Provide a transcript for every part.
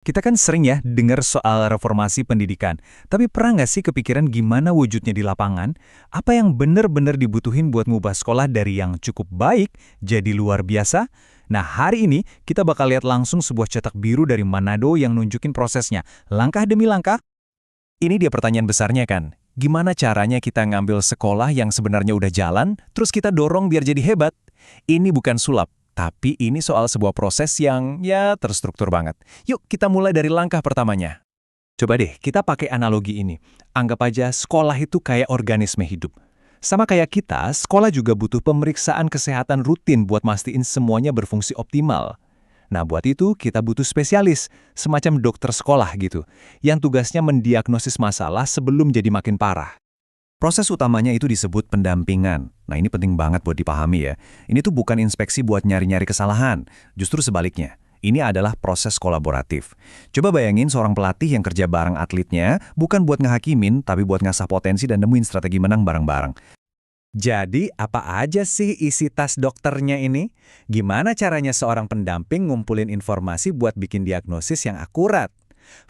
Kita kan sering ya dengar soal reformasi pendidikan, tapi pernah nggak sih kepikiran gimana wujudnya di lapangan? Apa yang benar-benar dibutuhin buat ngubah sekolah dari yang cukup baik jadi luar biasa? Nah, hari ini kita bakal lihat langsung sebuah cetak biru dari Manado yang nunjukin prosesnya, langkah demi langkah. Ini dia pertanyaan besarnya kan. Gimana caranya kita ngambil sekolah yang sebenarnya udah jalan, terus kita dorong biar jadi hebat? Ini bukan sulap, tapi ini soal sebuah proses yang ya terstruktur banget. Yuk kita mulai dari langkah pertamanya. Coba deh kita pakai analogi ini. Anggap aja sekolah itu kayak organisme hidup. Sama kayak kita, sekolah juga butuh pemeriksaan kesehatan rutin buat mastiin semuanya berfungsi optimal. Nah, buat itu kita butuh spesialis, semacam dokter sekolah gitu, yang tugasnya mendiagnosis masalah sebelum jadi makin parah. Proses utamanya itu disebut pendampingan. Nah, ini penting banget buat dipahami ya. Ini tuh bukan inspeksi buat nyari-nyari kesalahan, justru sebaliknya. Ini adalah proses kolaboratif. Coba bayangin seorang pelatih yang kerja bareng atletnya, bukan buat ngehakimin, tapi buat ngasah potensi dan nemuin strategi menang bareng-bareng. Jadi, apa aja sih isi tas dokternya ini? Gimana caranya seorang pendamping ngumpulin informasi buat bikin diagnosis yang akurat?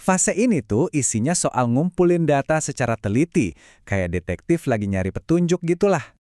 Fase ini tuh isinya soal ngumpulin data secara teliti, kayak detektif lagi nyari petunjuk gitulah.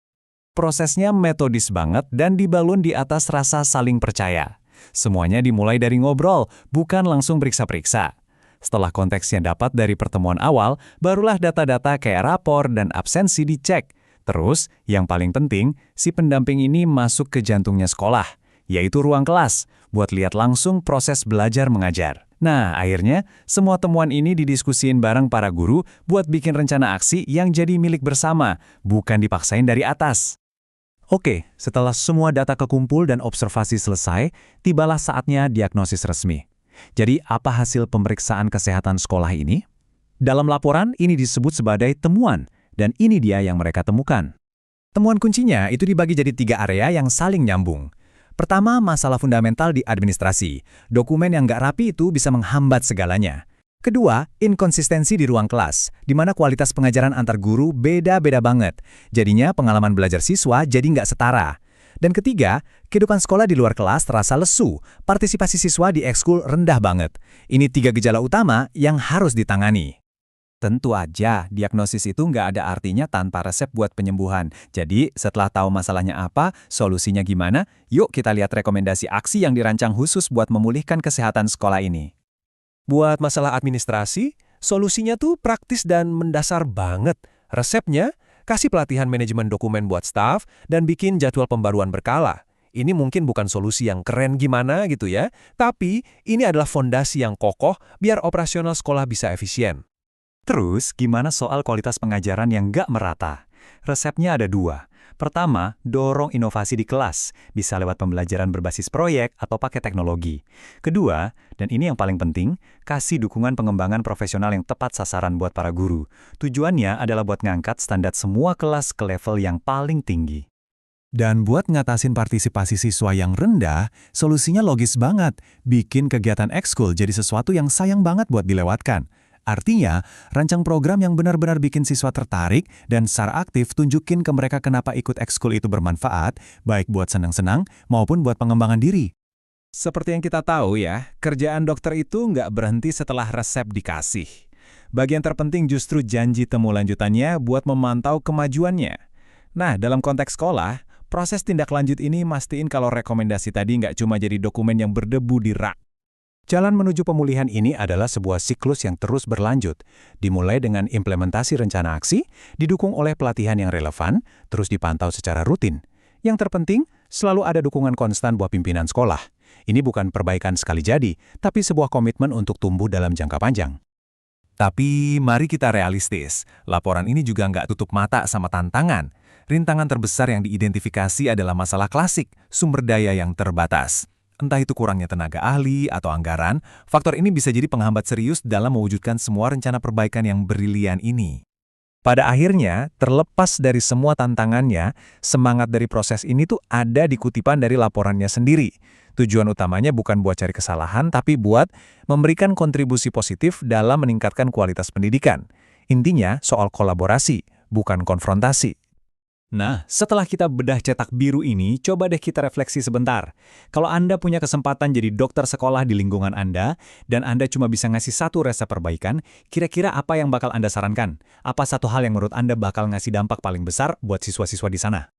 Prosesnya metodis banget dan dibangun di atas rasa saling percaya. Semuanya dimulai dari ngobrol, bukan langsung periksa-periksa. Setelah konteksnya dapat dari pertemuan awal, barulah data-data kayak rapor dan absensi dicek. Terus, yang paling penting, si pendamping ini masuk ke jantungnya sekolah, yaitu ruang kelas, buat lihat langsung proses belajar mengajar. Nah, akhirnya, semua temuan ini didiskusiin bareng para guru buat bikin rencana aksi yang jadi milik bersama, bukan dipaksain dari atas. Oke, setelah semua data kekumpul dan observasi selesai, tibalah saatnya diagnosis resmi. Jadi, apa hasil pemeriksaan kesehatan sekolah ini? Dalam laporan, ini disebut sebagai temuan, dan ini dia yang mereka temukan. Temuan kuncinya itu dibagi jadi 3 area yang saling nyambung. Pertama, masalah fundamental di administrasi. Dokumen yang nggak rapi itu bisa menghambat segalanya. Kedua, inkonsistensi di ruang kelas, di mana kualitas pengajaran antar guru beda-beda banget. Jadinya pengalaman belajar siswa jadi nggak setara. Dan ketiga, kehidupan sekolah di luar kelas terasa lesu, partisipasi siswa di ekskul rendah banget. Ini 3 gejala utama yang harus ditangani. Tentu aja, diagnosis itu nggak ada artinya tanpa resep buat penyembuhan. Jadi, setelah tahu masalahnya apa, solusinya gimana, yuk kita lihat rekomendasi aksi yang dirancang khusus buat memulihkan kesehatan sekolah ini. Buat masalah administrasi, solusinya tuh praktis dan mendasar banget. Resepnya, kasih pelatihan manajemen dokumen buat staf dan bikin jadwal pembaruan berkala. Ini mungkin bukan solusi yang keren gimana gitu ya, tapi ini adalah fondasi yang kokoh biar operasional sekolah bisa efisien. Terus, gimana soal kualitas pengajaran yang nggak merata? Resepnya ada 2. Pertama, dorong inovasi di kelas, bisa lewat pembelajaran berbasis proyek atau pakai teknologi. Kedua, dan ini yang paling penting, kasih dukungan pengembangan profesional yang tepat sasaran buat para guru. Tujuannya adalah buat ngangkat standar semua kelas ke level yang paling tinggi. Dan buat ngatasin partisipasi siswa yang rendah, solusinya logis banget, bikin kegiatan ekskul jadi sesuatu yang sayang banget buat dilewatkan. Artinya, rancang program yang benar-benar bikin siswa tertarik dan secara aktif tunjukin ke mereka kenapa ikut ekskul itu bermanfaat, baik buat senang-senang maupun buat pengembangan diri. Seperti yang kita tahu ya, kerjaan dokter itu nggak berhenti setelah resep dikasih. Bagian terpenting justru janji temu lanjutannya buat memantau kemajuannya. Nah, dalam konteks sekolah, proses tindak lanjut ini mastiin kalau rekomendasi tadi nggak cuma jadi dokumen yang berdebu di rak. Jalan menuju pemulihan ini adalah sebuah siklus yang terus berlanjut, dimulai dengan implementasi rencana aksi, didukung oleh pelatihan yang relevan, terus dipantau secara rutin. Yang terpenting, selalu ada dukungan konstan buat pimpinan sekolah. Ini bukan perbaikan sekali jadi, tapi sebuah komitmen untuk tumbuh dalam jangka panjang. Tapi mari kita realistis, laporan ini juga nggak tutup mata sama tantangan. Rintangan terbesar yang diidentifikasi adalah masalah klasik, sumber daya yang terbatas. Entah itu kurangnya tenaga ahli atau anggaran, faktor ini bisa jadi penghambat serius dalam mewujudkan semua rencana perbaikan yang brilian ini. Pada akhirnya, terlepas dari semua tantangannya, semangat dari proses ini tuh ada di kutipan dari laporannya sendiri. Tujuan utamanya bukan buat cari kesalahan, tapi buat memberikan kontribusi positif dalam meningkatkan kualitas pendidikan. Intinya soal kolaborasi, bukan konfrontasi. Nah, setelah kita bedah cetak biru ini, coba deh kita refleksi sebentar. Kalau Anda punya kesempatan jadi dokter sekolah di lingkungan Anda, dan Anda cuma bisa ngasih satu resep perbaikan, kira-kira apa yang bakal Anda sarankan? Apa satu hal yang menurut Anda bakal ngasih dampak paling besar buat siswa-siswa di sana?